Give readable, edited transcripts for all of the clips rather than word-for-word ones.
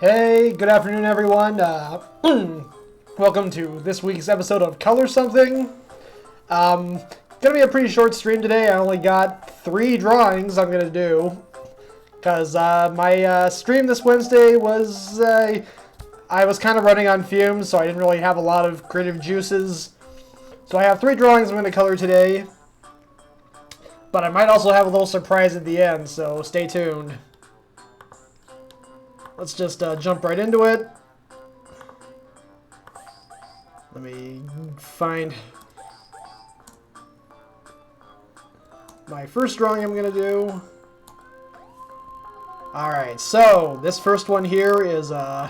Hey, good afternoon, everyone. Welcome to this week's episode of Color Something. Gonna be a pretty short stream today. I only got 3 drawings I'm gonna do because my stream this Wednesday was I was kind of running on fumes, so I didn't really have a lot of creative juices. So I have 3 drawings I'm gonna color today, but I might also have a little surprise at the end. So stay tuned. Let's just jump right into it. Let me find my first drawing I'm going to do. Alright, so this first one here is so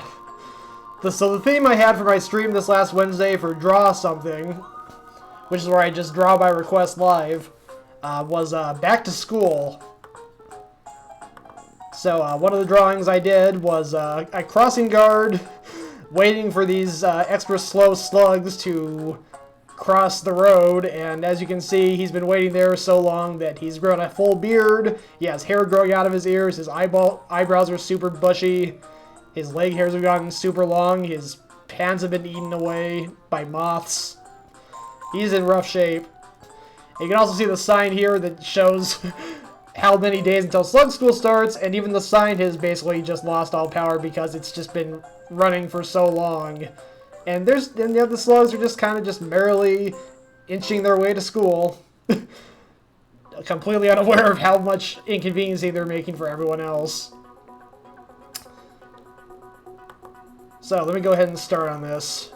the theme I had for my stream this last Wednesday for Draw Something, which is where I just draw by request live, was back to school. So one of the drawings I did was a crossing guard waiting for these extra slow slugs to cross the road, and as you can see, he's been waiting there so long that he's grown a full beard, he has hair growing out of his ears, his eyebrows are super bushy, his leg hairs have gotten super long, his pants have been eaten away by moths. He's in rough shape. You can also see the sign here that shows how many days until slug school starts, and even the sign has basically just lost all power because it's just been running for so long. And the other slugs are just kind of just merrily inching their way to school, completely unaware of how much inconvenience they're making for everyone else. So let me go ahead and start on this.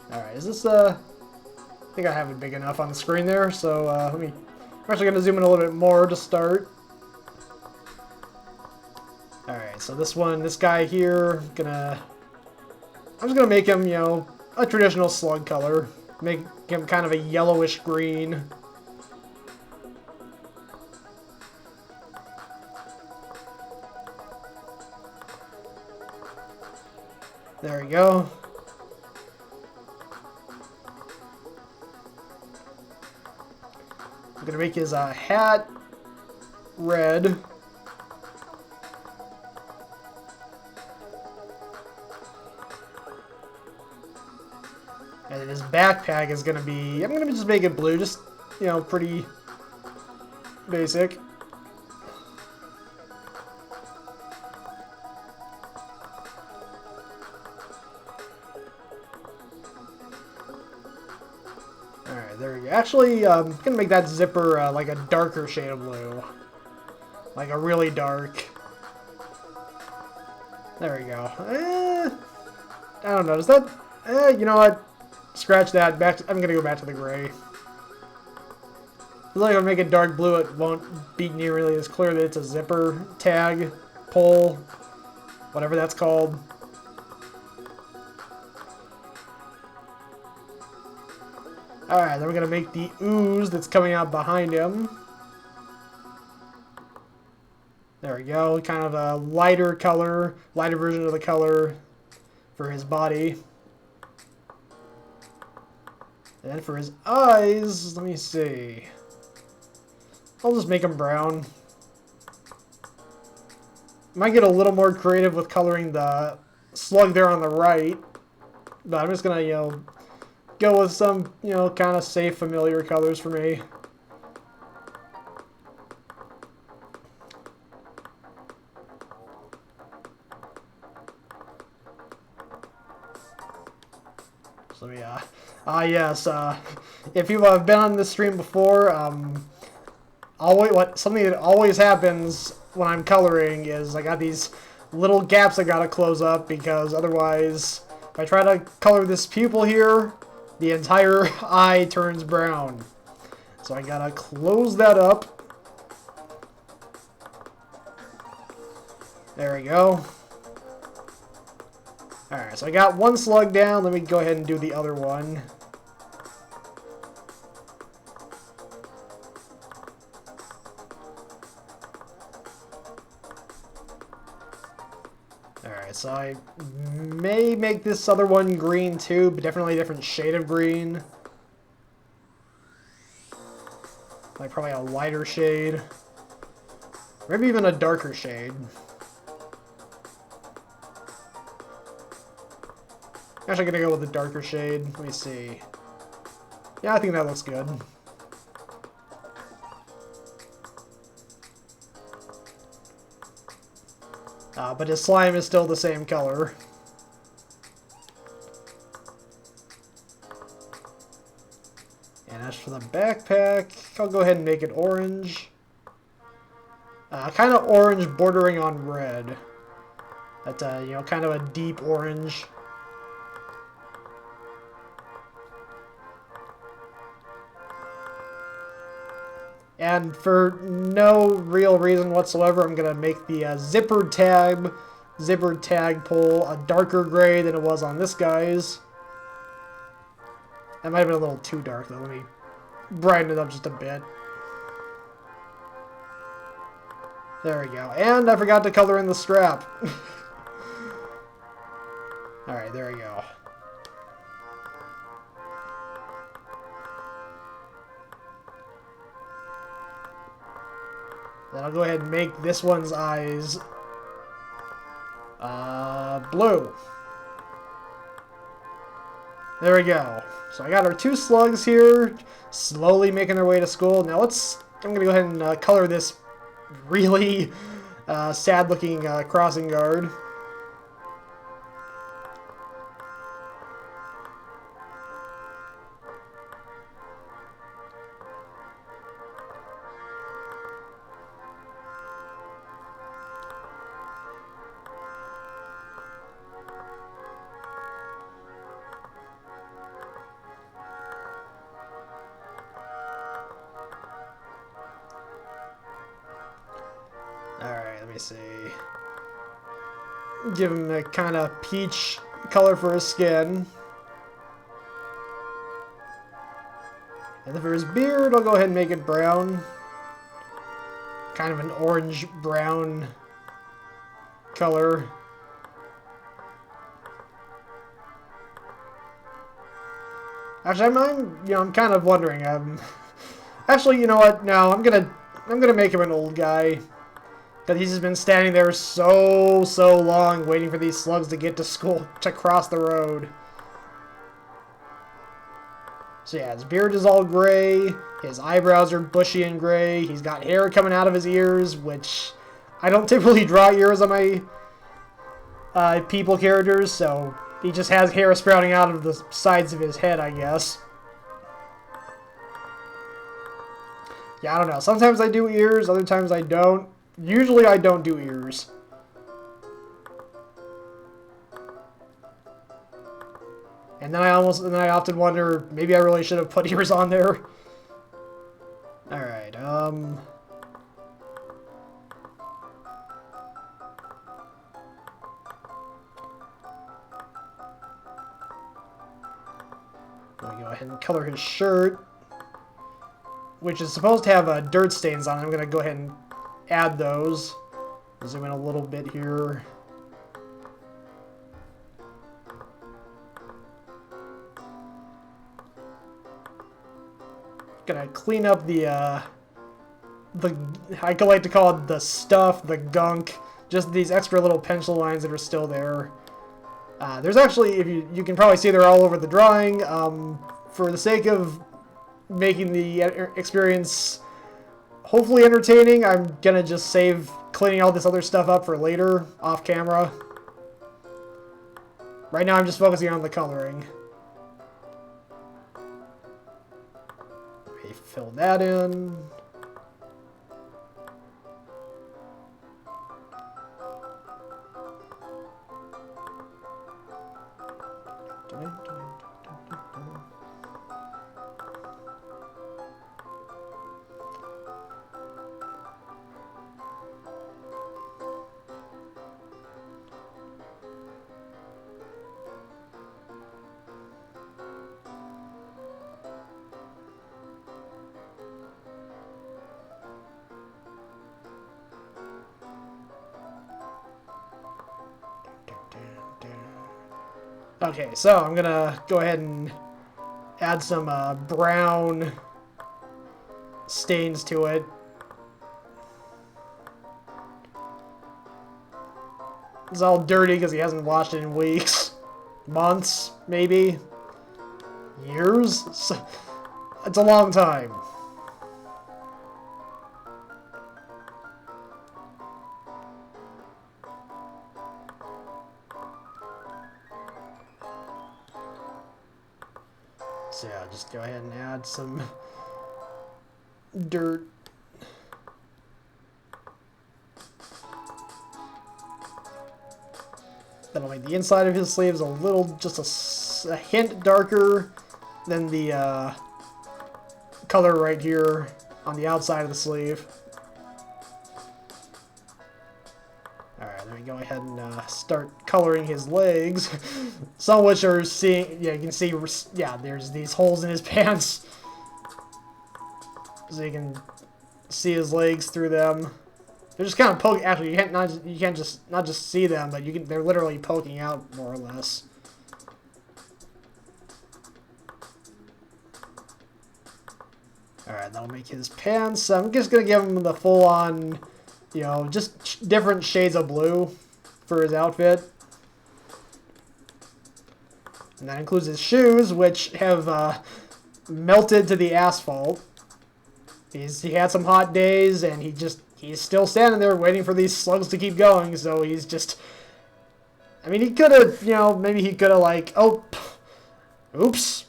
Alright, is this I think I have it big enough on the screen there, so I'm actually going to zoom in a little bit more to start. Alright, so this guy here, I'm just going to make him, a traditional slug color. Make him kind of a yellowish green. There we go. I'm gonna make his hat red. And then his backpack is gonna be, I'm gonna just make it blue, just, you know, pretty basic. Alright, there we go. Actually, I'm gonna make that zipper like a darker shade of blue. Like a really dark. There we go. I don't know, does that... you know what? Scratch that. I'm gonna go back to the gray. I feel like if I make it dark blue, it won't be nearly as clear that it's a zipper tag, pull, whatever that's called. Alright, then we're gonna make the ooze that's coming out behind him. There we go, kind of a lighter color, lighter version of the color for his body. And then for his eyes, let me see. I'll just make them brown. Might get a little more creative with coloring the slug there on the right. But I'm just gonna, you know, go with some, you know, kind of safe, familiar colors for me. So yeah, yes. If you have been on this stream before, something that always happens when I'm coloring is I got these little gaps I gotta close up because otherwise, if I try to color this pupil here, the entire eye turns brown. So I gotta close that up. There we go. Alright, so I got one slug down. Let me go ahead and do the other one. Alright, so I may make this other one green too, but definitely a different shade of green. Like probably a lighter shade. Maybe even a darker shade. Actually, I'm gonna go with a darker shade. Let me see. Yeah, I think that looks good. But his slime is still the same color. And as for the backpack, I'll go ahead and make it orange. Kind of orange bordering on red. That's you know, kind of a deep orange. And for no real reason whatsoever, I'm going to make the zippered tag pull a darker gray than it was on this guy's. That might have been a little too dark, though. Let me brighten it up just a bit. There we go. And I forgot to color in the strap. Alright, there we go. Then I'll go ahead and make this one's eyes blue. There we go. So I got our two slugs here, slowly making their way to school. Now I'm going to go ahead and color this really sad-looking crossing guard. Alright, let me see. Give him a kind of peach color for his skin. And then for his beard, I'll go ahead and make it brown. Kind of an orange-brown color. Actually, I'm kind of wondering. Actually, you know what? No, I'm gonna make him an old guy. Because he's just been standing there so long waiting for these slugs to get to school, to cross the road. So yeah, his beard is all gray, his eyebrows are bushy and gray, he's got hair coming out of his ears, which I don't typically draw ears on my people characters, so he just has hair sprouting out of the sides of his head, I guess. Yeah, I don't know. Sometimes I do ears, other times I don't. Usually I don't do ears. And then I often wonder, maybe I really should have put ears on there. Alright, let me go ahead and color his shirt, which is supposed to have dirt stains on it. I'm going to go ahead and add those. Zoom in a little bit here. Gonna clean up the I like to call it the stuff, the gunk, just these extra little pencil lines that are still there. There's actually, if you can probably see they're all over the drawing. For the sake of making the experience hopefully entertaining, I'm gonna just save cleaning all this other stuff up for later, off camera. Right now I'm just focusing on the coloring. Fill that in. Okay, so I'm gonna go ahead and add some brown stains to it. It's all dirty because he hasn't washed it in weeks, months, maybe, years. It's a long time. So yeah, just go ahead and add some dirt. That'll make the inside of his sleeves a little, just a hint darker than the color right here on the outside of the sleeve. Alright, let me go ahead and start coloring his legs. Some of which are seeing, yeah, you can see, yeah, there's these holes in his pants. So you can see his legs through them. They're just kind of poking, actually, you can't not just see them, but they're literally poking out, more or less. Alright, that'll make his pants. I'm just gonna give him the full-on, you know, just different shades of blue for his outfit. And that includes his shoes, which have melted to the asphalt. He had some hot days, and he's still standing there waiting for these slugs to keep going, so he's just... I mean, he could have, you know, maybe he could have, like, oh, oops.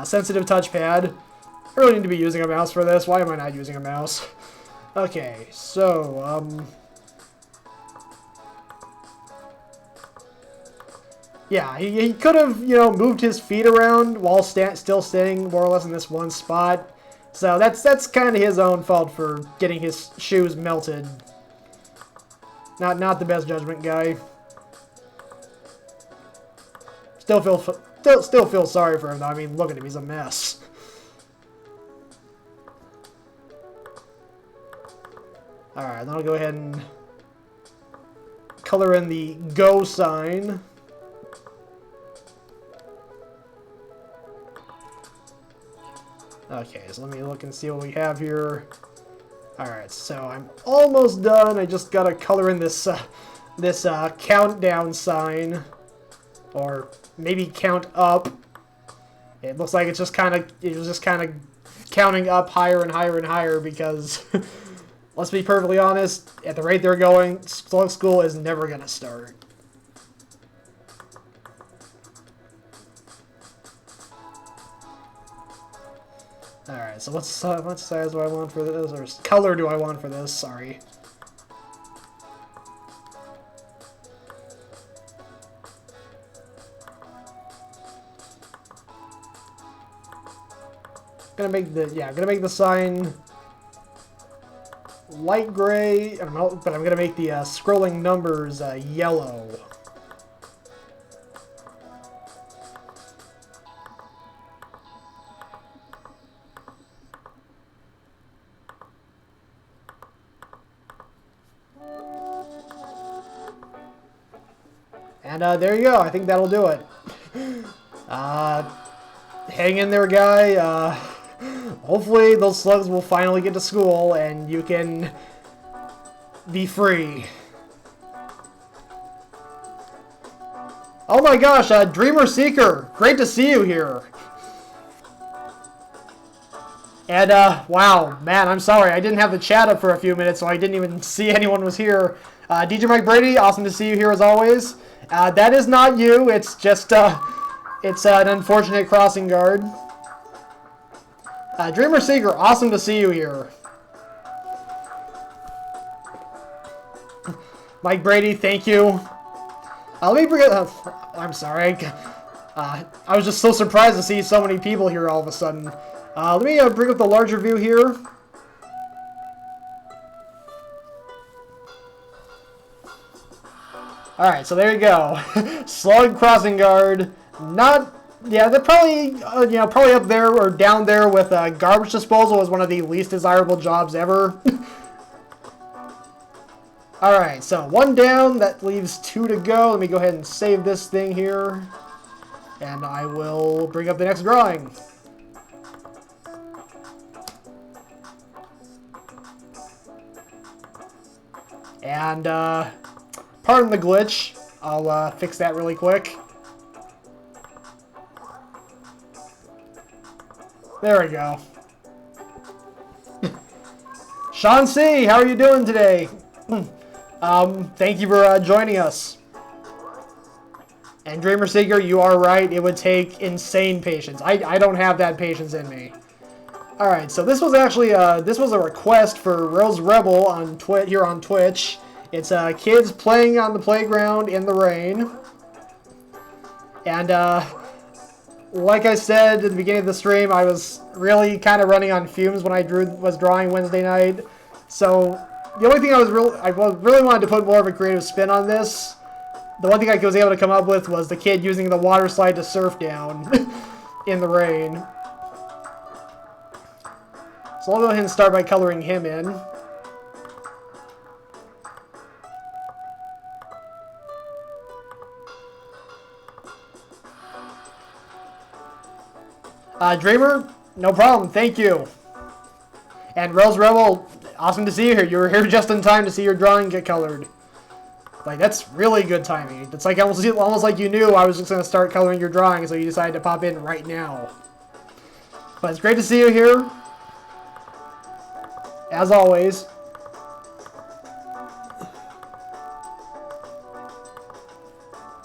Sensitive touchpad. I really need to be using a mouse for this. Why am I not using a mouse? Okay, so, yeah, he could have, you know, moved his feet around while still standing more or less in this one spot. So that's kind of his own fault for getting his shoes melted. Not the best judgment, guy. Still feel sorry for him though. I mean, look at him, he's a mess. All right, then I'll go ahead and color in the go sign. Okay, so let me look and see what we have here. Alright, so I'm almost done. I just gotta color in this countdown sign. Or maybe count up. It looks like it was just kind of counting up higher and higher and higher because, let's be perfectly honest, at the rate they're going, Slug School is never going to start. Alright, so what size do I want for this? Or color do I want for this? Sorry. I'm gonna make the sign light gray, but I'm gonna make the scrolling numbers yellow. And there you go. I think that'll do it. Hang in there, guy. Hopefully those slugs will finally get to school and you can be free. Oh my gosh, Dreamer Seeker, great to see you here. And, wow, man, I'm sorry, I didn't have the chat up for a few minutes, so I didn't even see anyone was here. DJ Mike Brady, awesome to see you here as always. That is not you, it's just, it's an unfortunate crossing guard. Dreamer Seeker, awesome to see you here. Mike Brady, thank you. Let me bring it up. I'm sorry. I was just so surprised to see so many people here all of a sudden. Let me bring up the larger view here. Alright, so there you go. Slug crossing guard. Not... Yeah, they're probably, probably up there or down there with garbage disposal as one of the least desirable jobs ever. Alright, so 1 down, that leaves 2 to go. Let me go ahead and save this thing here. And I will bring up the next drawing. And, pardon the glitch. I'll fix that really quick. There we go. Sean C., how are you doing today? Thank you for joining us. And Dreamer Seeker, you are right. It would take insane patience. I don't have that patience in me. Alright, so this was actually this was a request for Rose Rebel on here on Twitch. It's kids playing on the playground in the rain. And like I said at the beginning of the stream, I was really kind of running on fumes when I was drawing Wednesday night. So the only thing I really wanted to put more of a creative spin on this. The one thing I was able to come up with was the kid using the water slide to surf down in the rain. So I'll go ahead and start by coloring him in. Dreamer, no problem, thank you. And Rose Rebel, awesome to see you here. You were here just in time to see your drawing get colored. Like, that's really good timing. It's like almost like you knew I was just going to start coloring your drawing, so you decided to pop in right now. But it's great to see you here. As always.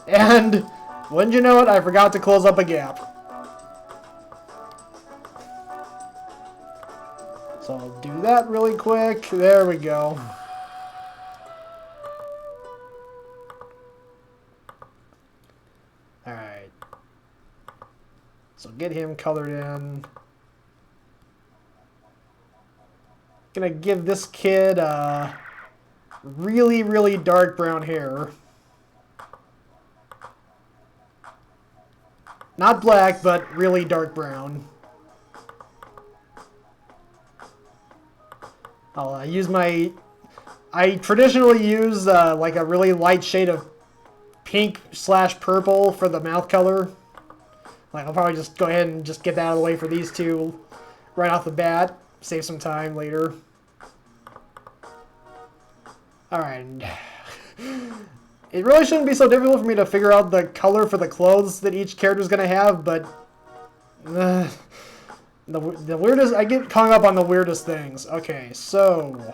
And, wouldn't you know it, I forgot to close up a gap. So I'll do that really quick. There we go. Alright. So get him colored in. Gonna give this kid really, really dark brown hair. Not black, but really dark brown. I'll use my... I traditionally use like a really light shade of pink/purple for the mouth color. Like, I'll probably just go ahead and just get that out of the way for these two right off the bat. Save some time later. Alright. It really shouldn't be so difficult for me to figure out the color for the clothes that each character is going to have, but The weirdest, I get hung up on the weirdest things. Okay, so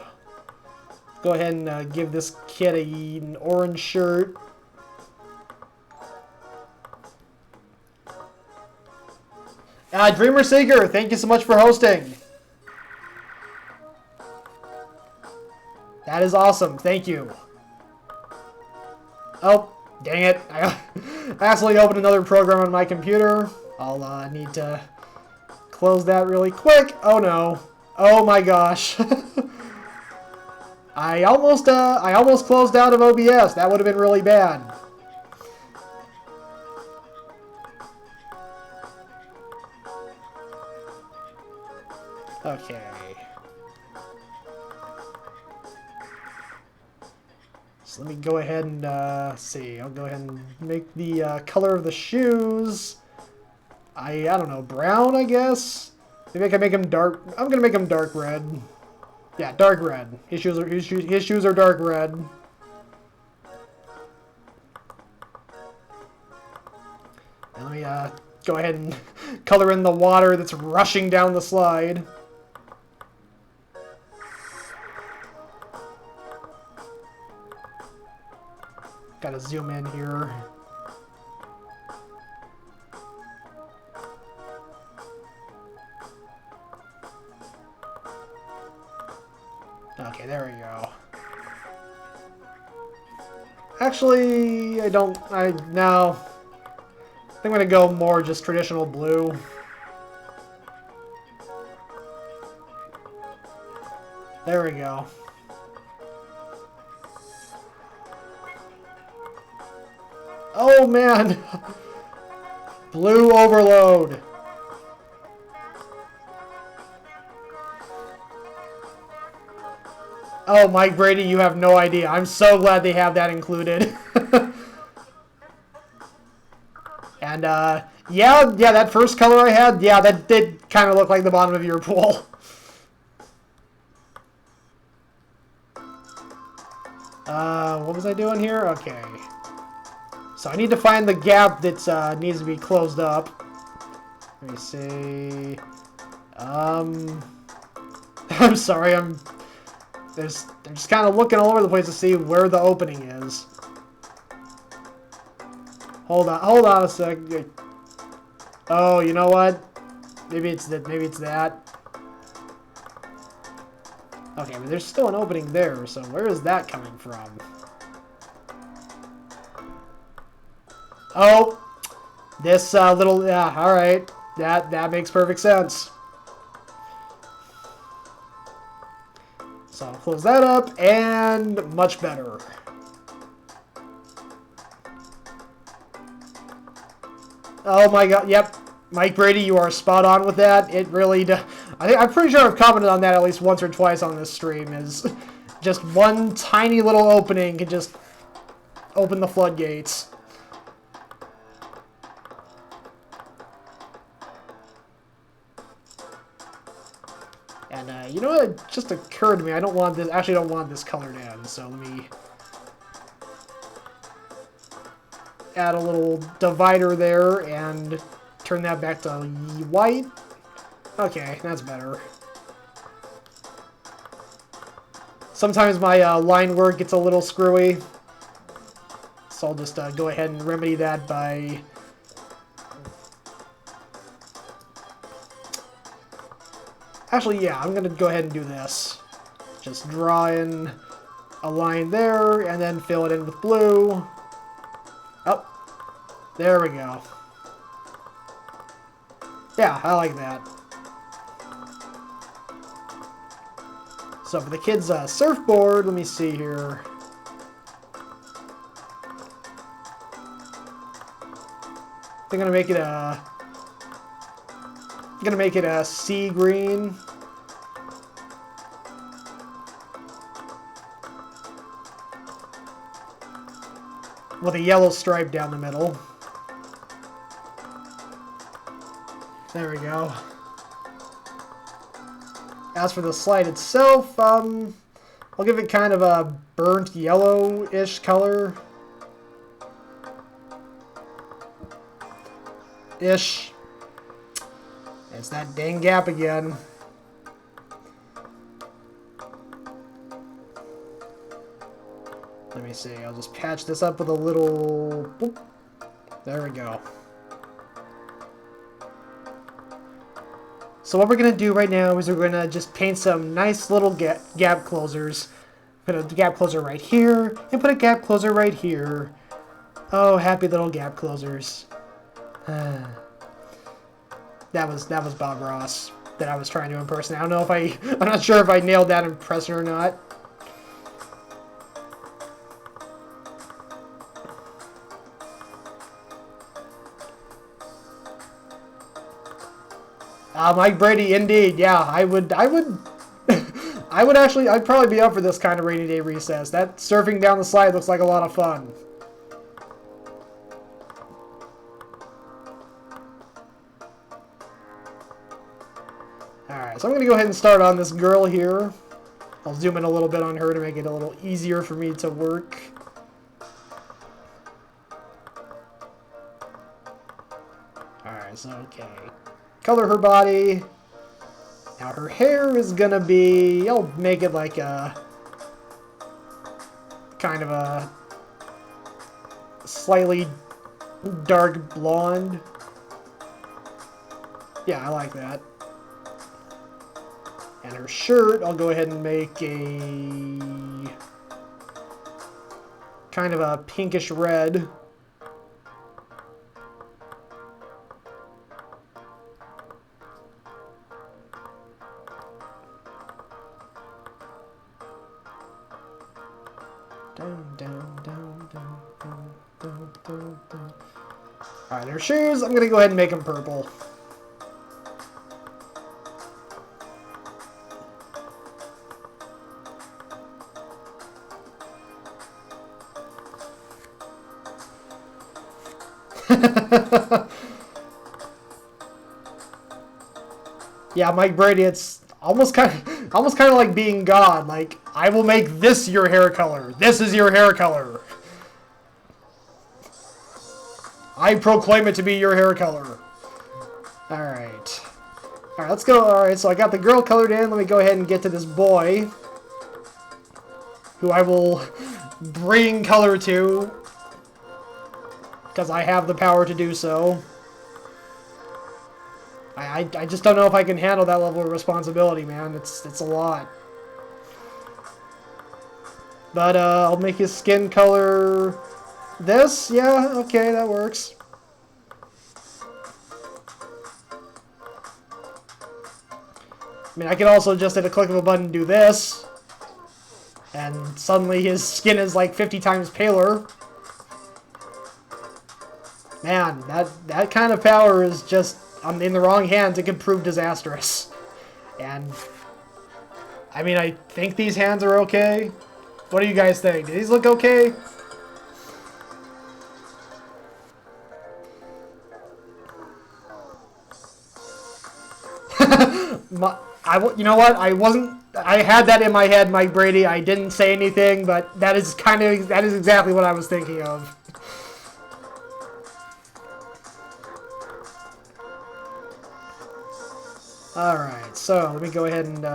go ahead and give this kid an orange shirt. Dreamer Seeker, thank you so much for hosting. That is awesome. Thank you. Oh, dang it. I accidentally opened another program on my computer. I'll need to close that really quick. Oh no. Oh my gosh. I almost closed out of OBS. That would have been really bad. Okay. So let me go ahead and see. I'll go ahead and make the color of the shoes. I don't know, brown, I guess. Maybe I can make them dark. I'm gonna make them dark red. Yeah, dark red. His shoes are dark red. And let me go ahead and color in the water that's rushing down the slide. Gotta zoom in here. Okay, there we go. Actually, no. I think I'm gonna go more just traditional blue. There we go. Oh man! Blue overload. Oh, Mike Brady, you have no idea. I'm so glad they have that included. And, yeah, that first color I had, yeah, that did kind of look like the bottom of your pool. What was I doing here? Okay. So I need to find the gap that needs to be closed up. Let me see. I'm sorry, I'm just kind of looking all over the place to see where the opening is. Hold on a sec. Oh, you know what? Maybe it's that. Okay, but there's still an opening there, so where is that coming from? Oh, this little, yeah, all right. That makes perfect sense. So I'll close that up, and much better. Oh my god, yep. Mike Brady, you are spot on with that. It really does. I'm pretty sure I've commented on that at least once or twice on this stream, is just one tiny little opening can just open the floodgates. And you know what? It just occurred to me. I don't want this. Actually, I don't want this colored in. So let me add a little divider there and turn that back to white. Okay, that's better. Sometimes my line work gets a little screwy, so I'll just go ahead and remedy that by actually, yeah, I'm gonna go ahead and do this. Just draw in a line there and then fill it in with blue. Oh, there we go. Yeah, I like that. So for the kids' surfboard, let me see here. I'm gonna make it a sea green. With a yellow stripe down the middle. There we go. As for the slide itself, I'll give it kind of a burnt yellow-ish color. Ish. it's that dang gap again. Let me see, I'll just patch this up with a little... Boop. There we go. So what we're going to do right now is we're going to just paint some nice little gap closers. Put a gap closer right here, and put a gap closer right here. Oh, happy little gap closers. That was Bob Ross that I was trying to impersonate. I don't know if I'm not sure if I nailed that impression or not. Mike Brady, indeed. Yeah, I would actually, I'd probably be up for this kind of rainy day recess. That surfing down the slide looks like a lot of fun. Alright, so I'm going to go ahead and start on this girl here. I'll zoom in a little bit on her to make it a little easier for me to work. Alright, so okay. Color her body. Now her hair is gonna be... I'll make it like a... kind of a... slightly dark blonde. Yeah, I like that. And her shirt, I'll go ahead and make a... kind of a pinkish red. Alright, her shoes, I'm going to go ahead and make them purple. Yeah, Mike Brady, it's almost kind of like being God. Like, I will make this your hair color. This is your hair color. I proclaim it to be your hair color. Alright. Alright, let's go. Alright, so I got the girl colored in. Let me go ahead and get to this boy, who I will bring color to, because I have the power to do so. I just don't know if I can handle that level of responsibility, man. It's a lot. But I'll make his skin color this. Yeah, okay, that works. I mean, I can also just at a click of a button do this, and suddenly his skin is like 50 times paler. Man, that kind of power is just... in the wrong hands, it could prove disastrous. And, I mean, I think these hands are okay. What do you guys think? Do these look okay? You know what? I had that in my head, Mike Brady. I didn't say anything, but that is exactly what I was thinking of. Alright, so let me go ahead and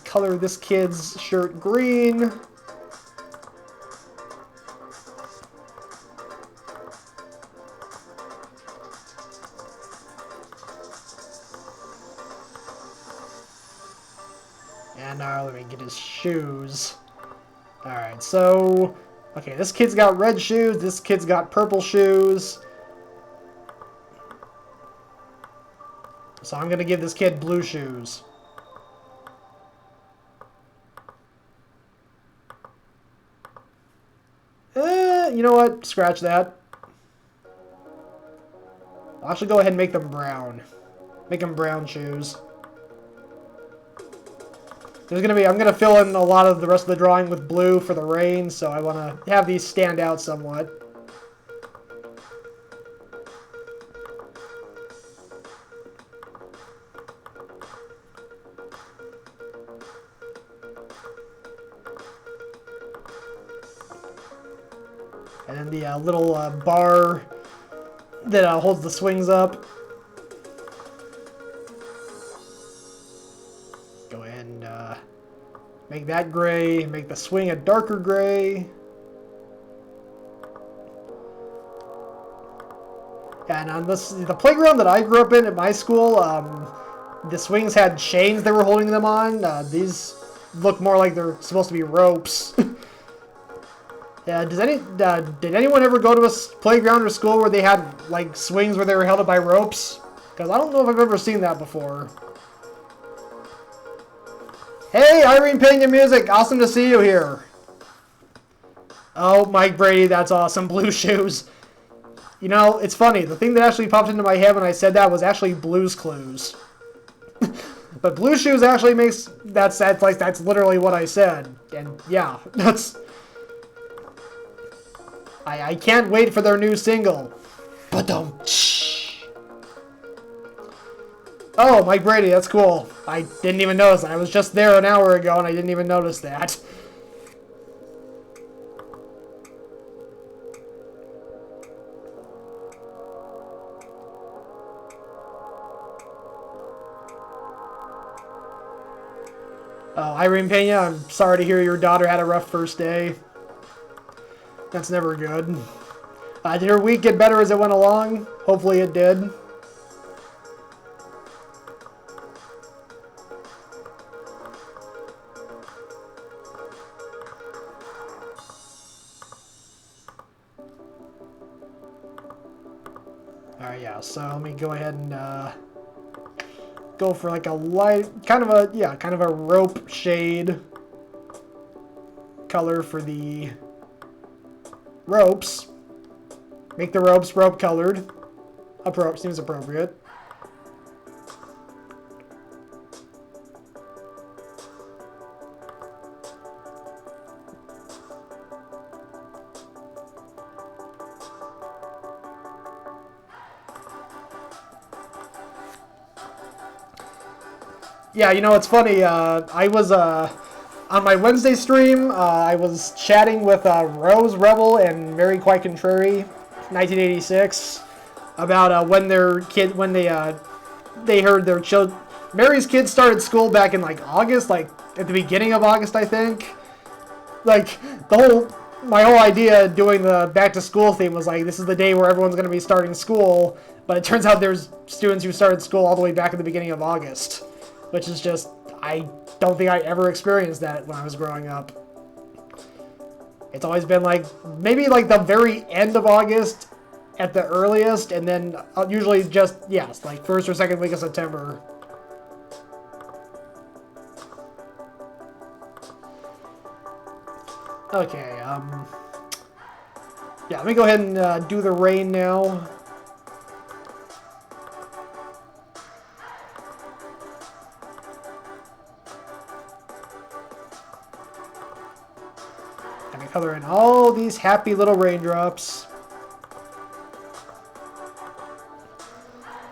color this kid's shirt green. And now let me get his shoes. Alright, so... okay, this kid's got red shoes, this kid's got purple shoes. So I'm going to give this kid blue shoes. You know what? Scratch that. I'll actually go ahead and make them brown. Make them brown shoes. I'm going to fill in a lot of the rest of the drawing with blue for the rain, so I want to have these stand out somewhat. And then the little bar that holds the swings up. Make that gray. Make the swing a darker gray. And on the playground that I grew up in at my school, the swings had chains they were holding them on. These look more like they're supposed to be ropes. Yeah, did anyone ever go to a playground or school where they had like swings where they were held up by ropes? Because I don't know if I've ever seen that before. Hey, Irene Pena Music, awesome to see you here. Oh, Mike Brady, that's awesome. Blue Shoes. You know, it's funny. The thing that actually popped into my head when I said that was actually Blue's Clues. But Blue Shoes actually makes that's literally what I said. And yeah, that's. I can't wait for their new single. Ba-dum-tsh. Oh, Mike Brady, that's cool. I didn't even notice that. I was just there an hour ago and I didn't even notice that. Oh, Irene Pena, I'm sorry to hear your daughter had a rough first day. That's never good. Did her week get better as it went along? Hopefully it did. Alright, yeah, so let me go ahead and go for like a light, kind of a rope shade color for the ropes. Make the ropes rope colored. Seems appropriate. Yeah, you know, it's funny. I was on my Wednesday stream. I was chatting with Rose Rebel and Mary Quite Contrary, 1986, about when they heard their child. Mary's kids started school back in like August, like at the beginning of August, I think. Like my whole idea doing the back to school theme was like, this is the day where everyone's going to be starting school, but it turns out there's students who started school all the way back at the beginning of August. Which is just, I don't think I ever experienced that when I was growing up. It's always been like, maybe like the very end of August at the earliest, and then usually just, yes, like first or second week of September. Okay, yeah, let me go ahead and do the rain now. Color in all these happy little raindrops.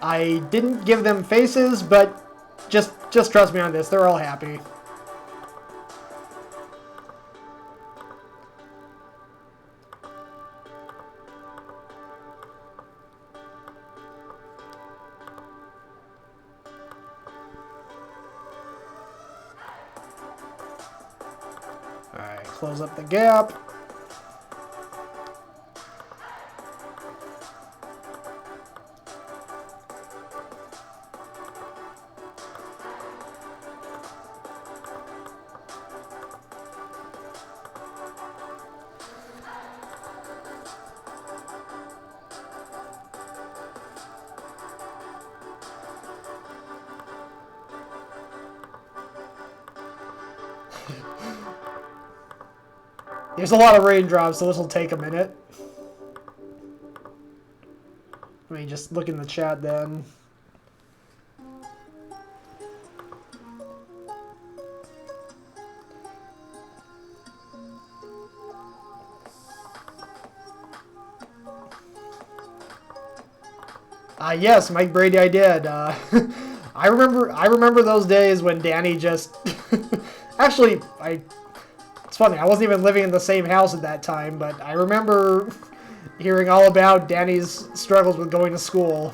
I didn't give them faces, but just trust me on this. They're all happy. Alright, close up the gap. There's a lot of raindrops, so this will take a minute. Let me just look in the chat then. Yes, Mike Brady, I did. I remember those days when Danny just... Actually, it's funny, I wasn't even living in the same house at that time, but I remember hearing all about Danny's struggles with going to school.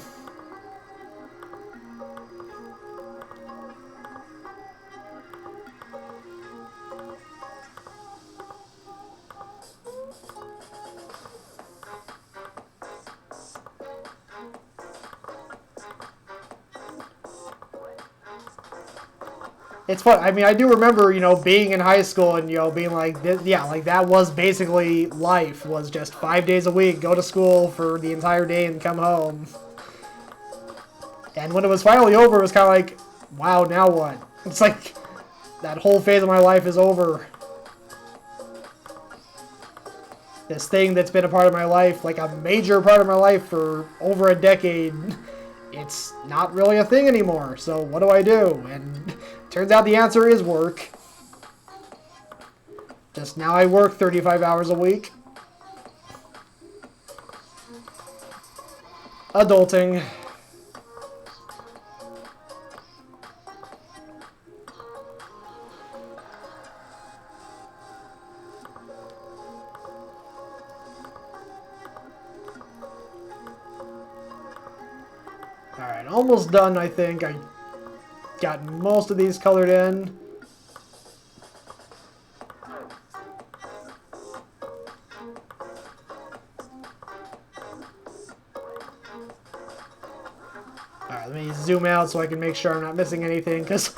It's fun. I mean, I do remember, you know, being in high school and, you know, being like, yeah, like that was basically life, was just 5 days a week, go to school for the entire day and come home. And when it was finally over, it was kind of like, wow, now what? It's like, that whole phase of my life is over. This thing that's been a part of my life, like a major part of my life for over a decade, it's not really a thing anymore. So what do I do? And turns out the answer is work. Just now I work 35 hours a week. Adulting. Alright, almost done, I think. I got most of these colored in. Alright, let me zoom out so I can make sure I'm not missing anything, because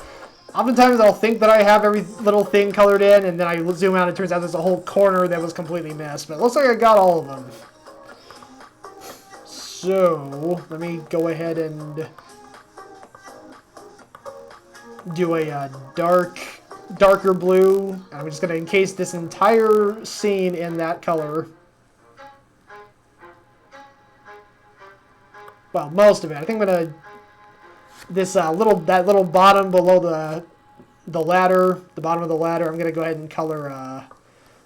oftentimes I'll think that I have every little thing colored in, and then I zoom out and it turns out there's a whole corner that was completely missed. But it looks like I got all of them. So, let me go ahead and do a darker blue. I'm just going to encase this entire scene in that color. Well, most of it. I think I'm going to... that little bottom below the ladder, the bottom of the ladder, I'm going to go ahead and color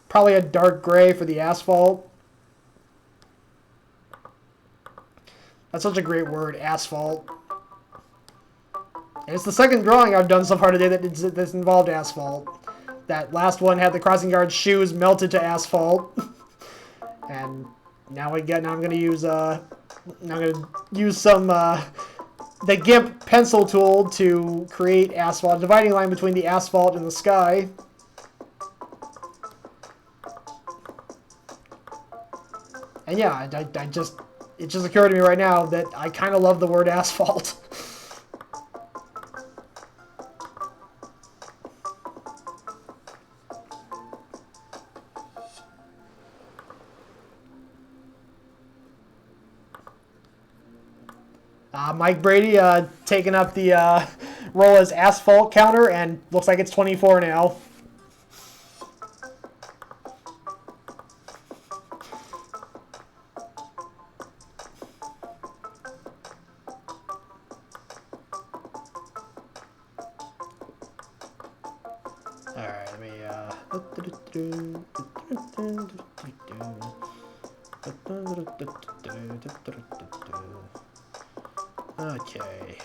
probably a dark gray for the asphalt. That's such a great word, asphalt. And it's the second drawing I've done so far today that's involved asphalt. That last one had the crossing guard's shoes melted to asphalt. And now I'm going to use some the GIMP pencil tool to create asphalt, a dividing line between the asphalt and the sky. And yeah, it just occurred to me right now that I kind of love the word asphalt. Mike Brady taking up the role as asphalt counter, and looks like it's 24 now. Alright, let me okay.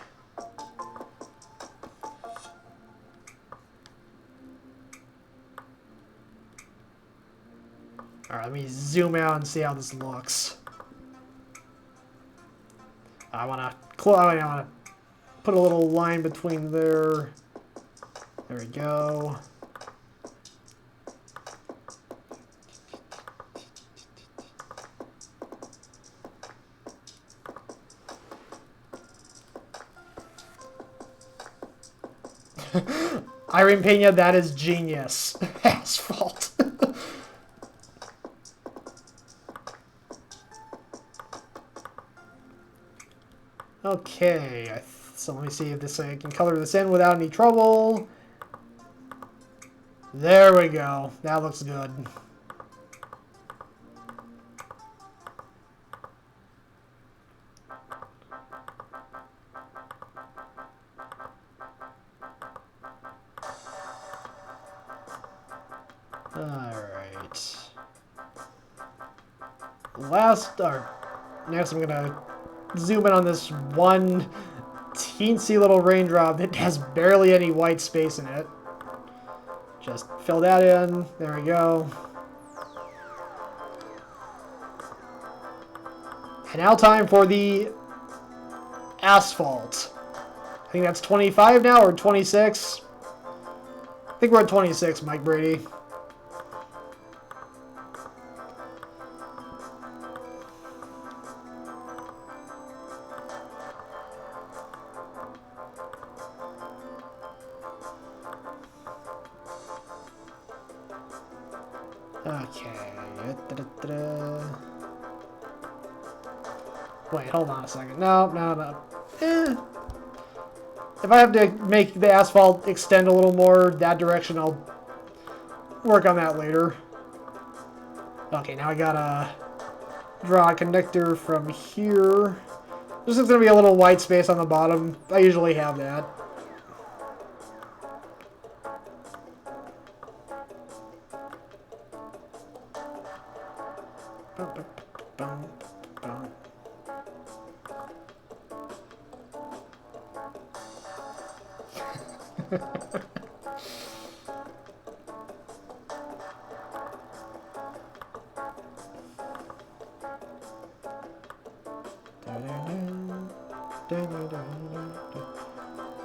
Alright, let me zoom out and see how this looks. I wanna put a little line between there. There we go. Irene Pena, that is genius. Asphalt. Okay, so let me see if I can color this in without any trouble. There we go. That looks good. Alright. Next I'm gonna zoom in on this one teensy little raindrop that has barely any white space in it. Just fill that in. There we go. And now time for the asphalt. I think that's 25 now, or 26. I think we're at 26, Mike Brady. Okay. Wait, hold on a second. No, no, no. If I have to make the asphalt extend a little more that direction, I'll work on that later. Okay, now I gotta draw a connector from here. There's just gonna be a little white space on the bottom. I usually have that.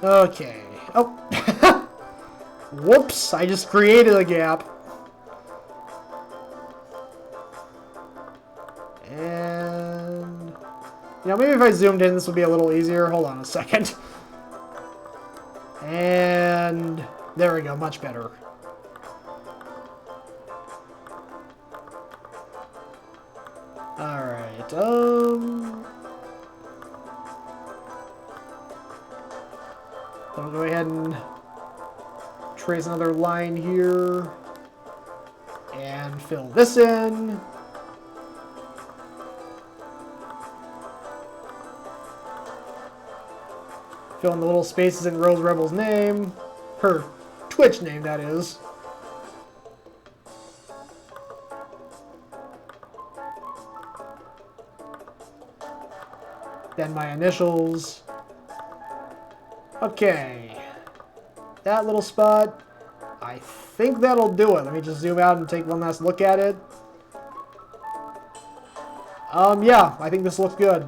Okay. Oh. Whoops, I just created a gap. And... you know, maybe if I zoomed in, this would be a little easier. Hold on a second. And... there we go, much better. Alright, I'll go ahead and trace another line here. And fill this in. Fill in the little spaces in Rose Rebel's name. Her Twitch name, that is. Then my initials. Okay. That little spot. I think that'll do it. Let me just zoom out and take one last look at it. Yeah, I think this looks good.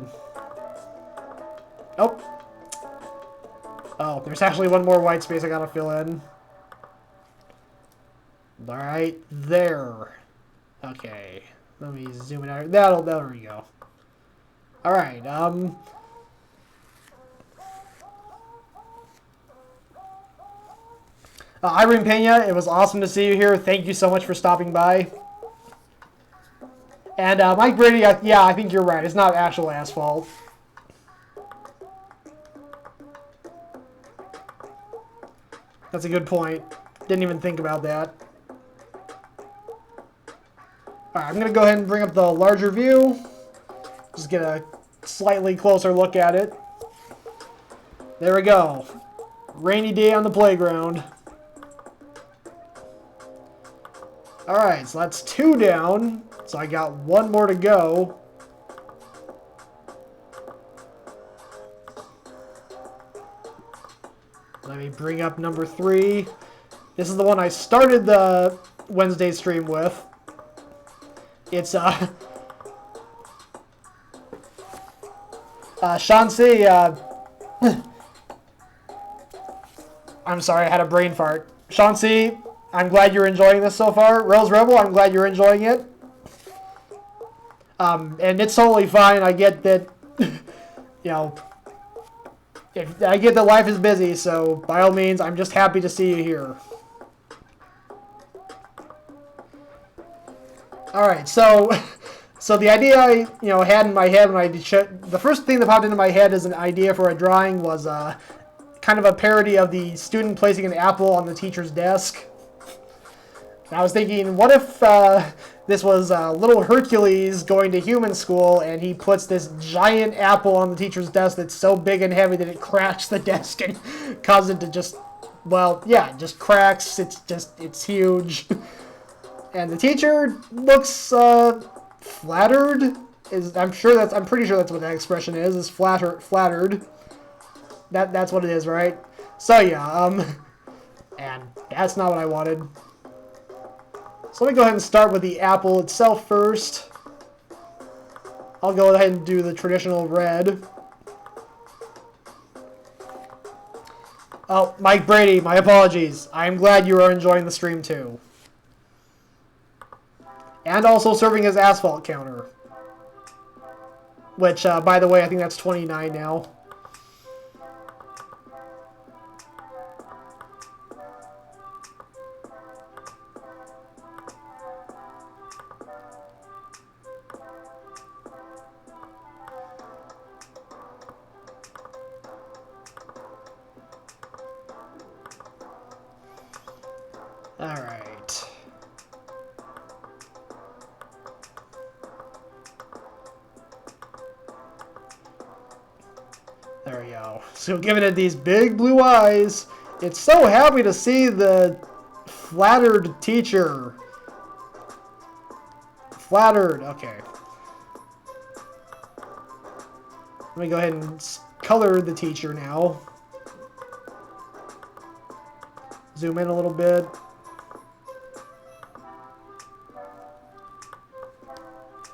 Oh. Oh, there's actually one more white space I gotta fill in. Alright, there. Okay. Let me zoom it out. There we go. Alright, Irene Pena, it was awesome to see you here. Thank you so much for stopping by. And Mike Brady, yeah, I think you're right. It's not actual asphalt. That's a good point. Didn't even think about that. Alright, I'm going to go ahead and bring up the larger view. Just get a slightly closer look at it. There we go. Rainy day on the playground. Alright, so that's 2 down. So I got 1 more to go. Let me bring up number 3. This is the one I started the Wednesday stream with. It's, Shansi, I'm sorry, I had a brain fart. Shansi, I'm glad you're enjoying this so far. Rose Rebel, I'm glad you're enjoying it. And it's totally fine. I get that, you know, I get that life is busy, so by all means, I'm just happy to see you here. Alright, so the idea I, had in my head when the first thing that popped into my head as an idea for a drawing was kind of a parody of the student placing an apple on the teacher's desk. And I was thinking, what if this was little Hercules going to human school and he puts this giant apple on the teacher's desk that's so big and heavy that it cracks the desk and causes it to just, well, yeah, it just cracks. It's huge. And the teacher looks flattered. I'm pretty sure that's what that expression is flattered. That's what it is, right? So yeah, and that's not what I wanted. So let me go ahead and start with the apple itself first. I'll go ahead and do the traditional red. Oh, Mike Brady, my apologies. I am glad you are enjoying the stream too. And also serving as asphalt counter. Which, by the way, I think that's 29 now. Alright. There we go. So giving it these big blue eyes. It's so happy to see the flattered teacher. Flattered. Okay. Let me go ahead and color the teacher now. Zoom in a little bit.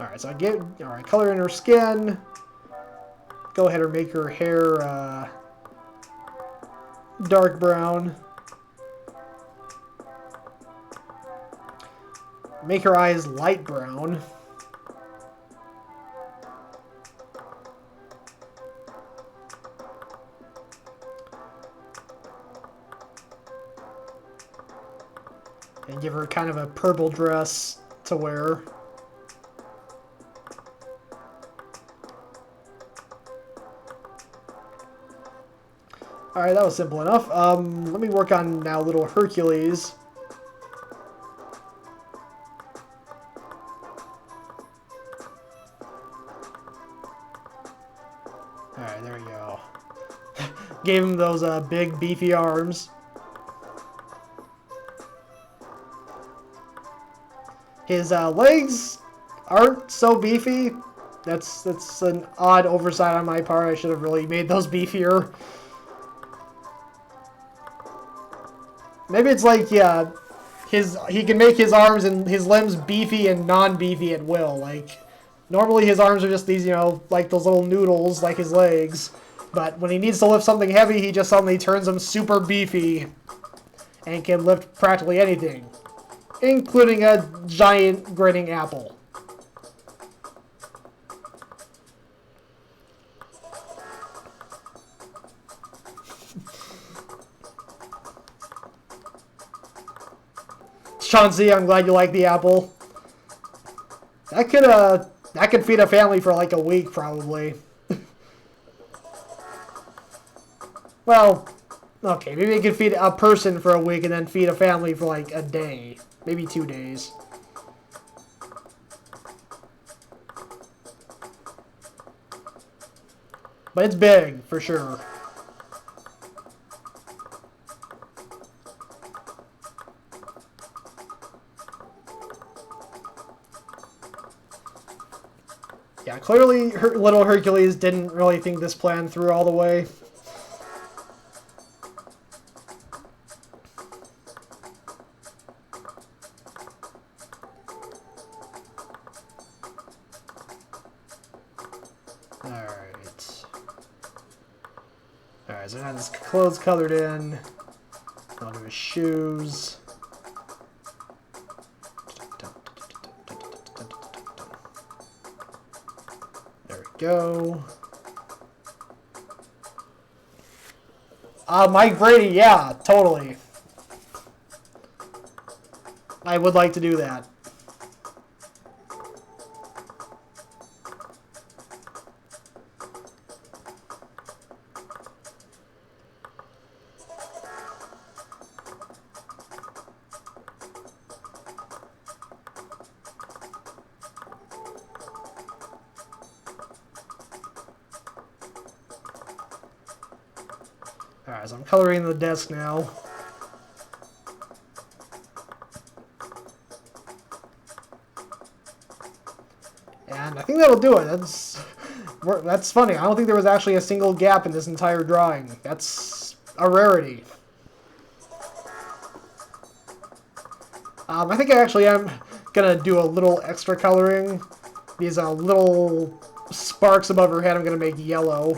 Alright, so alright, color in her skin. Go ahead and make her hair dark brown. Make her eyes light brown. And give her kind of a purple dress to wear. Alright, that was simple enough. Let me work on now little Hercules. Alright, there we go. Gave him those big beefy arms. His legs aren't so beefy. That's an odd oversight on my part. I should have really made those beefier. Maybe it's like, yeah, he can make his arms and his limbs beefy and non-beefy at will. Like, normally his arms are just these, you know, like those little noodles, like his legs. But when he needs to lift something heavy, he just suddenly turns them super beefy and can lift practically anything, including a giant grinning apple. Chauncey, I'm glad you like the apple. That could feed a family for like a week, probably. Well, okay, maybe it could feed a person for a week and then feed a family for like a day. Maybe 2 days. But it's big, for sure. Yeah, clearly little Hercules didn't really think this plan through all the way. Alright, so now his clothes colored in. I'll do his shoes. There we go. Mike Brady, yeah, totally. I would like to do that. Alright, so I'm coloring the desk now. And I think that'll do it. That's funny. I don't think there was actually a single gap in this entire drawing. That's a rarity. I think I actually am gonna do a little extra coloring. These little sparks above her head I'm gonna make yellow.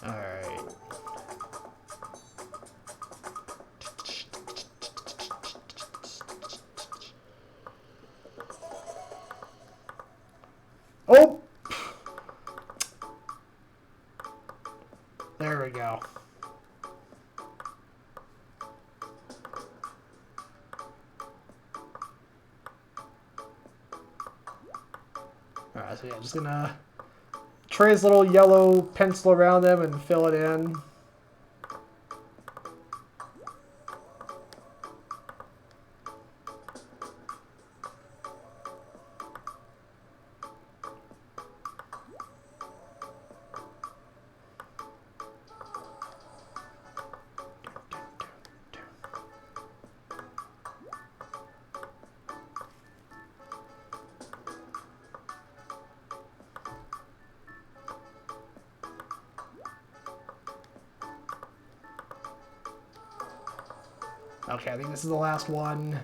Alright. Alright, so yeah, just gonna trace a little yellow pencil around them and fill it in. Okay, I think this is the last one.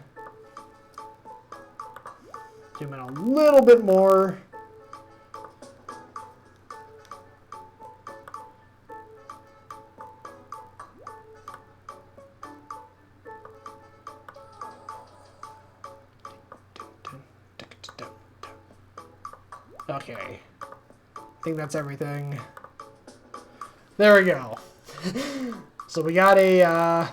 Zoom in a little bit more. Okay. I think that's everything. There we go. So we got a,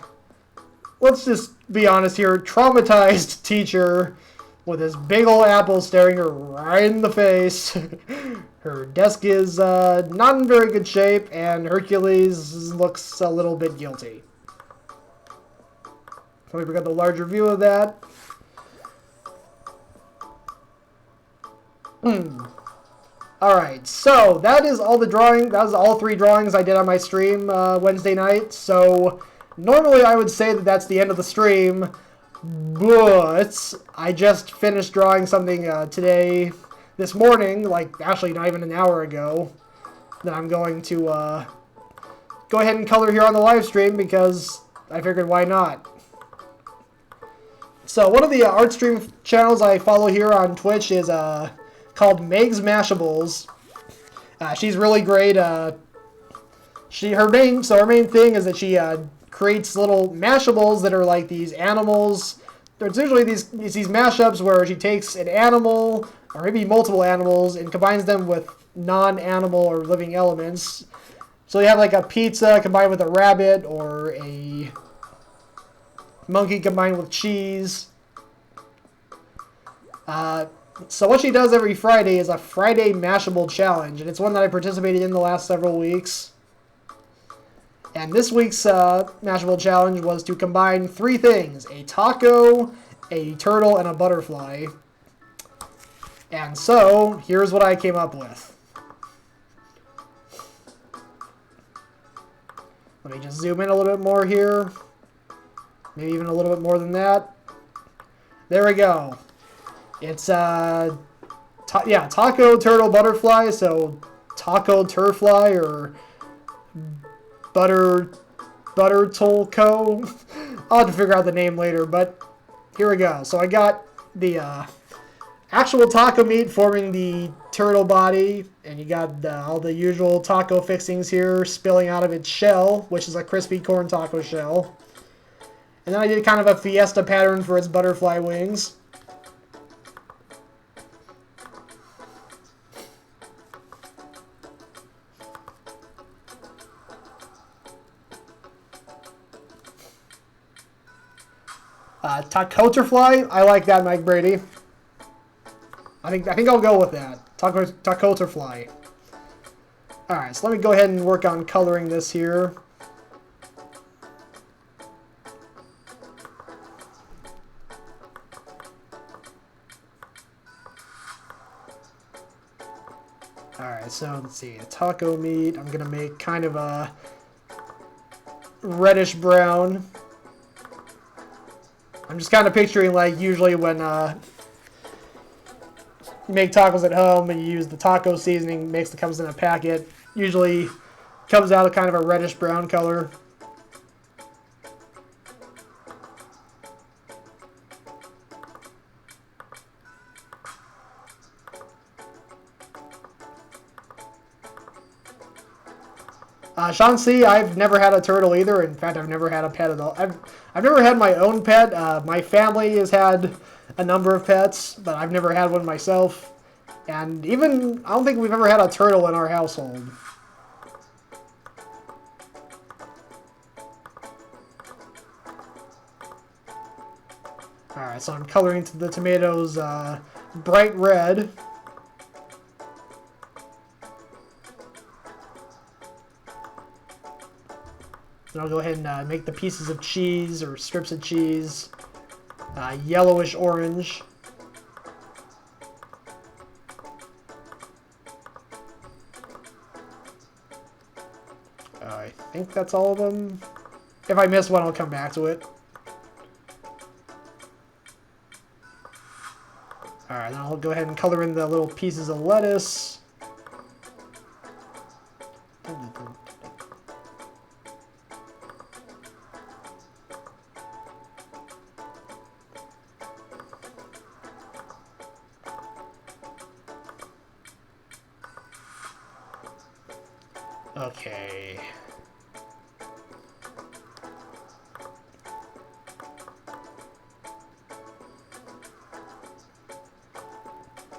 let's just be honest here, traumatized teacher with this big old apple staring her right in the face. Her desk is not in very good shape, and Hercules looks a little bit guilty. So we got the larger view of that. Alright, so that is all the drawing. That was all 3 drawings I did on my stream Wednesday night. So normally I would say that that's the end of the stream, but I just finished drawing something this morning, like actually not even an hour ago, that I'm going to go ahead and color here on the live stream because I figured why not. So one of the art stream channels I follow here on Twitch is called Meg's Mashables. She's really great. Her main thing is that she creates little mashables that are like these animals. There's usually these mashups where she takes an animal or maybe multiple animals and combines them with non-animal or living elements. So you have like a pizza combined with a rabbit, or a monkey combined with cheese. So what she does every Friday is a Friday Mashable Challenge, and it's one that I participated in the last several weeks. And this week's Mashable Challenge was to combine 3 things: a taco, a turtle, and a butterfly. And so, here's what I came up with. Let me just zoom in a little bit more here. Maybe even a little bit more than that. There we go. It's, taco, turtle, butterfly, so taco, turfly, or butter tolco. I'll have to figure out the name later, but here we go. So I got the actual taco meat forming the turtle body, and you got all the usual taco fixings here spilling out of its shell, which is a crispy corn taco shell. And then I did kind of a fiesta pattern for its butterfly wings. Tacoterfly, I like that, Mike Brady. I think I'll go with that. Tacoterfly. Alright, so let me go ahead and work on coloring this here. Alright, so let's see. A taco meat, I'm going to make kind of a reddish brown. I'm just kind of picturing, like, usually when you make tacos at home and you use the taco seasoning mix that comes in a packet, usually comes out kind of a reddish brown color. Sean C., I've never had a turtle either. In fact, I've never had a pet at all. I've never had my own pet. My family has had a number of pets, but I've never had one myself. And even, I don't think we've ever had a turtle in our household. Alright, so I'm coloring the tomatoes bright red. And I'll go ahead and make the pieces of cheese or strips of cheese yellowish orange. I think that's all of them. If I miss one, I'll come back to it. Alright, then I'll go ahead and color in the little pieces of lettuce. Okay.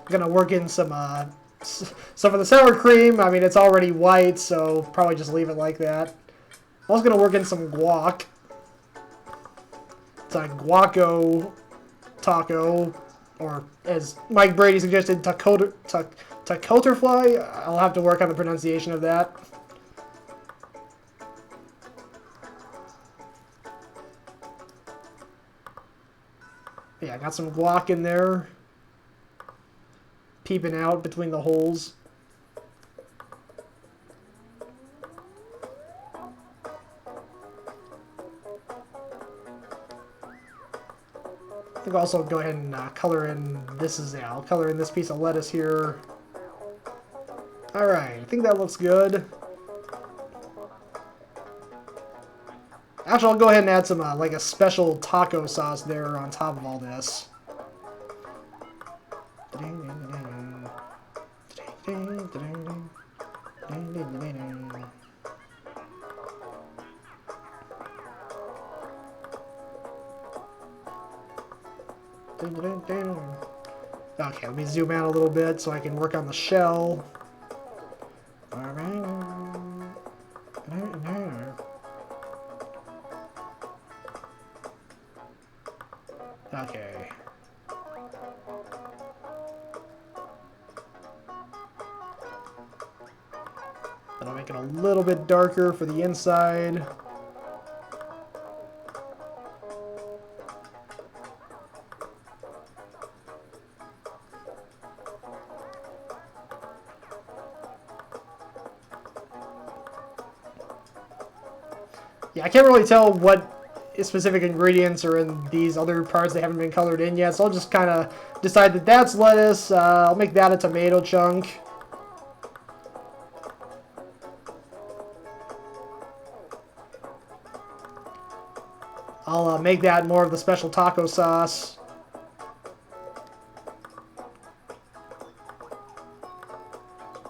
Gonna work in some for the sour cream. I mean, it's already white, so probably just leave it like that. I'm also gonna work in some guac. It's a guaco taco, or as Mike Brady suggested, tacoterfly. I'll have to work on the pronunciation of that. Yeah, I got some guac in there, peeping out between the holes. I think I'll also go ahead and color in I'll color in this piece of lettuce here. Alright, I think that looks good. Actually, I'll go ahead and add some, like a special taco sauce there on top of all this. Okay, let me zoom out a little bit so I can work on the shell. Okay. Then I'll make it a little bit darker for the inside. Yeah, I can't really tell what specific ingredients are in these other parts that haven't been colored in yet, so I'll just kind of decide that that's lettuce. I'll make that a tomato chunk. I'll make that more of the special taco sauce.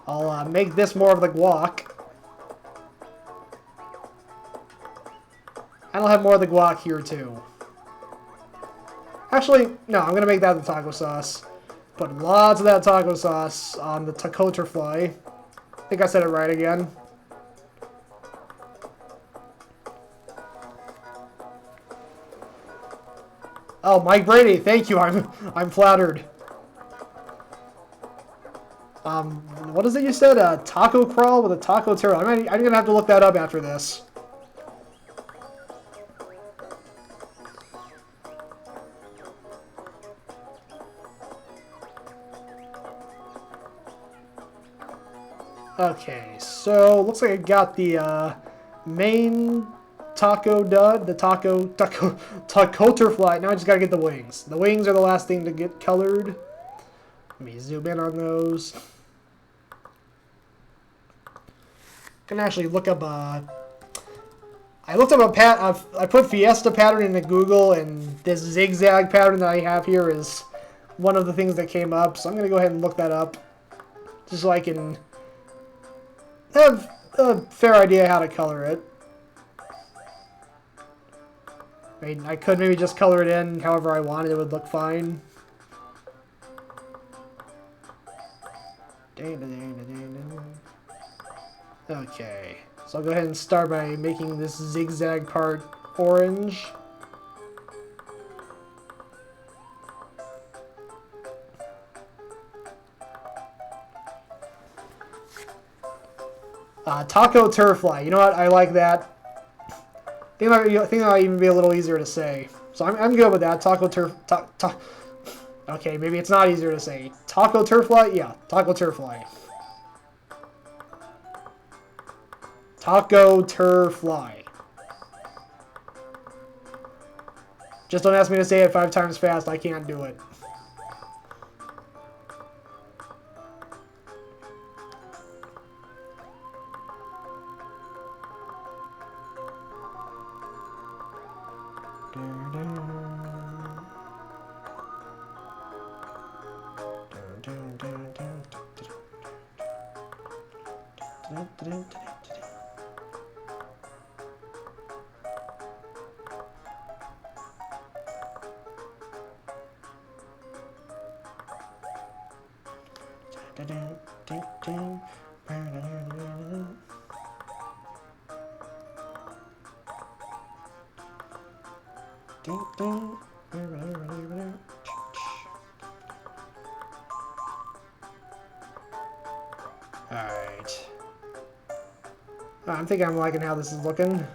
I'll make this more of the guac. And I'll have more of the guac here too. Actually, no, I'm going to make that the taco sauce. Put lots of that taco sauce on the tacoterfly. I think I said it right again. Oh, Mike Brady, thank you. I'm flattered. What is it you said? A taco crawl with a taco turtle. I'm going to have to look that up after this. Okay, so looks like I got the main taco done, the tacoterfly. Now I just gotta get the wings. The wings are the last thing to get colored. Let me zoom in on those. Can actually look up I looked up I put Fiesta pattern into Google, and this zigzag pattern that I have here is one of the things that came up. So I'm gonna go ahead and look that up, just so I can have a fair idea how to color it. I mean, I could maybe just color it in however I wanted. It would look fine. Okay, so I'll go ahead and start by making this zigzag part orange. Tacoterfly. You know what? I like that. I think that might even be a little easier to say. So I'm good with that. Taco turf. Okay, maybe it's not easier to say. Taco turfly? Yeah, taco turfly. Taco turfly. Just don't ask me to say it 5 times fast. I can't do it. Alright. I think I'm liking how this is looking.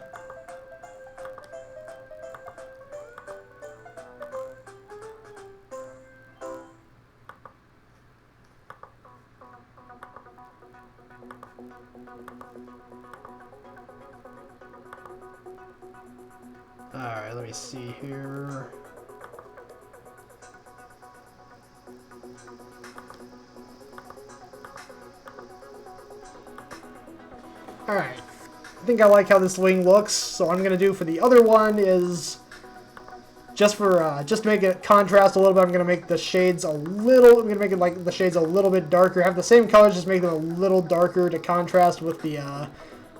Alright, let me see here. Alright, I think I like how this wing looks, so what I'm gonna do for the other one is just to make it contrast a little bit, I'm gonna make the shades a little, I'm gonna make it like the shades a little bit darker, have the same colors, just make them a little darker to contrast with the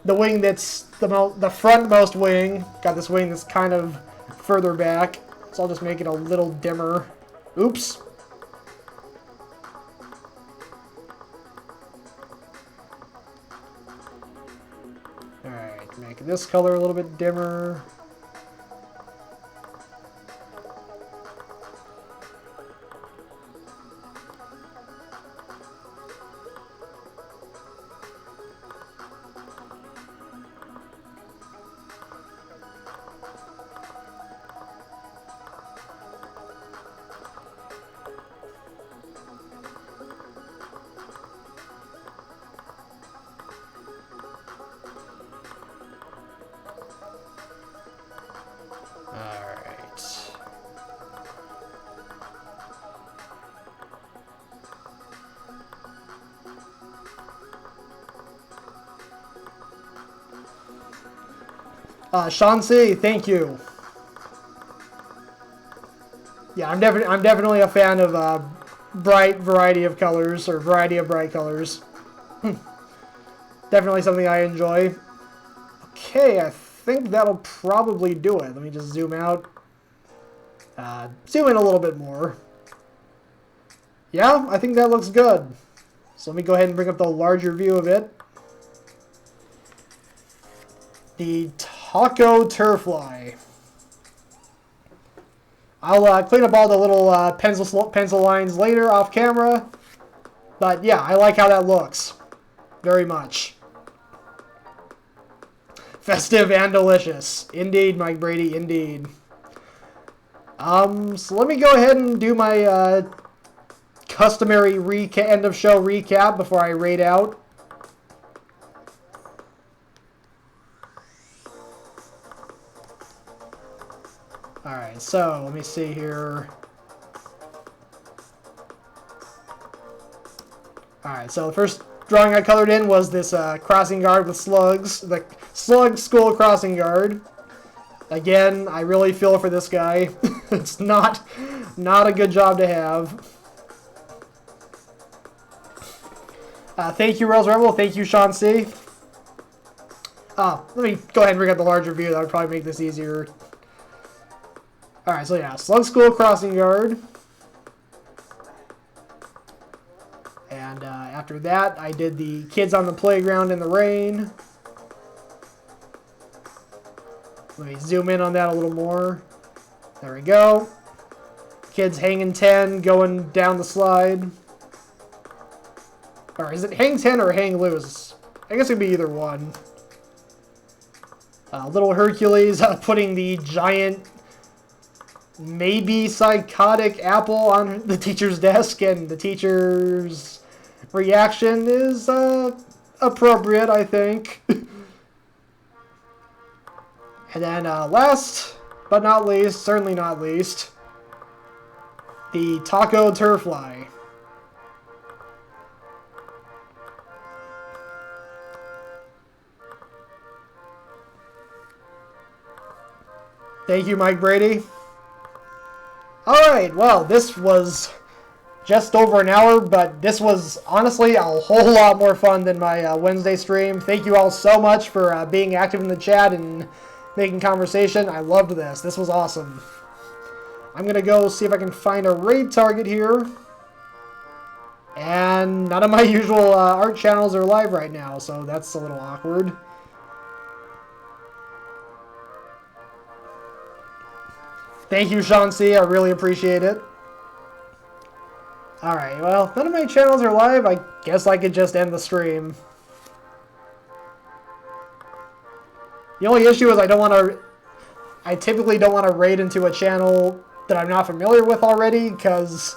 wing that's the frontmost wing. Got this wing that's kind of further back, so I'll just make it a little dimmer. Oops. Alright, make this color a little bit dimmer. Shansi, thank you. Yeah, I'm definitely a fan of bright variety of colors, or variety of bright colors. Definitely something I enjoy. Okay, I think that'll probably do it. Let me just zoom out. Zoom in a little bit more. Yeah, I think that looks good. So let me go ahead and bring up the larger view of it. The Taco Turfly. I'll clean up all the little pencil lines later off camera. But yeah, I like how that looks. Very much. Festive and delicious. Indeed, Mike Brady, indeed. So let me go ahead and do my customary end of show recap before I raid out. Alright, so let me see here. Alright, so the first drawing I colored in was this crossing guard with slugs. The Slug School Crossing Guard. Again, I really feel for this guy. It's not a good job to have. Thank you, Rose Rebel. Thank you, Sean C. Let me go ahead and bring up the larger view. That would probably make this easier. Alright, so yeah, Slug School Crossing Guard. And after that, I did the kids on the playground in the rain. Let me zoom in on that a little more. There we go. Kids hanging 10, going down the slide. Or is it hang 10 or hang loose? I guess it could be either one. Little Hercules putting the giant, maybe psychotic apple on the teacher's desk, and the teacher's reaction is appropriate, I think. And then last but not least, certainly not least, the Taco Turfly. Thank you, Mike Brady. Alright, well, this was just over an hour, but this was honestly a whole lot more fun than my Wednesday stream. Thank you all so much for being active in the chat and making conversation. I loved this. This was awesome. I'm going to go see if I can find a raid target here. And none of my usual art channels are live right now, so that's a little awkward. Thank you, Sean C. I really appreciate it. Alright, well, none of my channels are live. I guess I could just end the stream. The only issue is I typically don't want to raid into a channel that I'm not familiar with already, because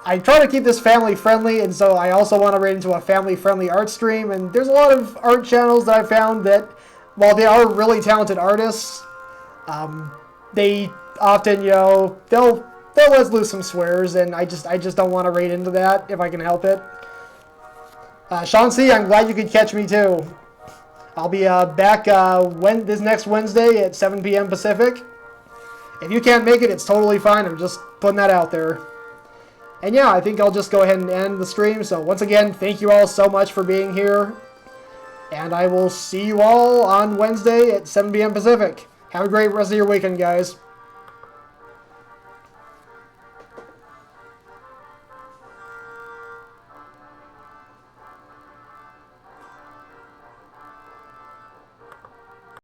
I try to keep this family friendly, and so I also want to raid into a family friendly art stream, and there's a lot of art channels that I've found that, while they are really talented artists, they often, you know, they'll let loose some swears, and I just don't want to raid into that if I can help it. Sean C., I'm glad you could catch me too. I'll be back this next Wednesday at 7 p.m. Pacific. If you can't make it, it's totally fine. I'm just putting that out there. And yeah, I think I'll just go ahead and end the stream. So once again, thank you all so much for being here. And I will see you all on Wednesday at 7 p.m. Pacific. Have a great rest of your weekend, guys.